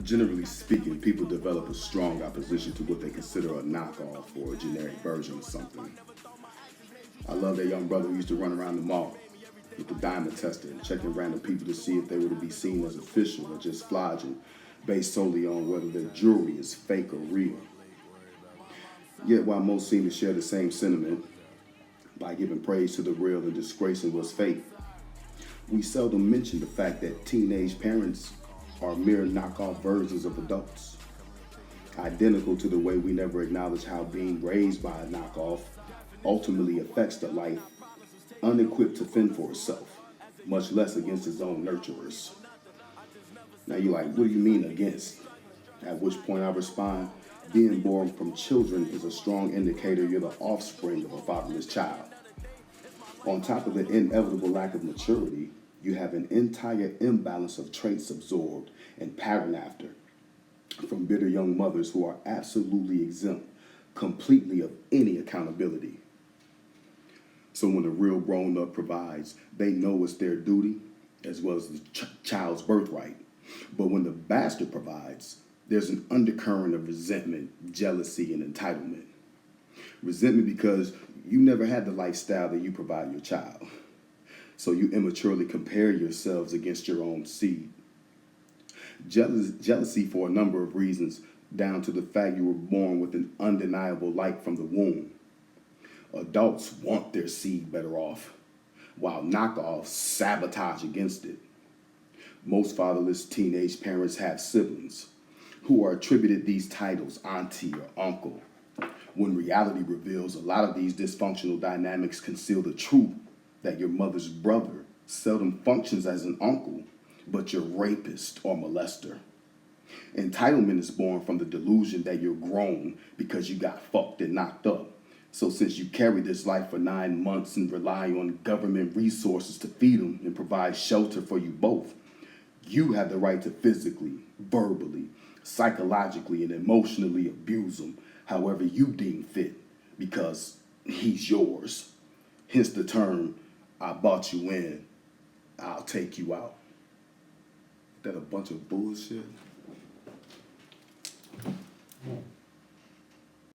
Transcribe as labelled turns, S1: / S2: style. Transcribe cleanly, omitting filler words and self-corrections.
S1: Generally speaking, people develop a strong opposition to what they consider a knockoff or a generic version of something. I love that young brother who used to run around the mall with the diamond tester and checking random people to see if they were to be seen as official or just flogging, based solely on whether their jewelry is fake or real. Yet, while most seem to share the same sentiment by giving praise to the real and disgracing what's fake, we seldom mention the fact that teenage parents are mere knockoff versions of adults, identical to the way we never acknowledge how being raised by a knockoff ultimately affects the life unequipped to fend for itself, much less against its own nurturers. Now you're like, what do you mean against? At which point I respond, being born from children is a strong indicator you're the offspring of a fatherless child. On top of the inevitable lack of maturity, you have an entire imbalance of traits absorbed and patterned after from bitter young mothers who are absolutely exempt completely of any accountability. So when a real grown-up provides, they know it's their duty as well as the child's birthright. But when the bastard provides, there's an undercurrent of resentment, jealousy, and entitlement. Resentment because you never had the lifestyle that you provide your child. So you immaturely compare yourselves against your own seed. Jealousy for a number of reasons, down to the fact you were born with an undeniable light from the womb. Adults want their seed better off, while knockoffs sabotage against it. Most fatherless teenage parents have siblings who are attributed these titles, auntie or uncle, when reality reveals a lot of these dysfunctional dynamics conceal the truth that your mother's brother seldom functions as an uncle, but your rapist or molester. Entitlement is born from the delusion that you're grown because you got fucked and knocked up. So since you carry this life for 9 months and rely on government resources to feed them and provide shelter for you both, you have the right to physically, verbally, psychologically, and emotionally abuse him however you deem fit because he's yours. Hence the term, I bought you in, I'll take you out. That a bunch of bullshit?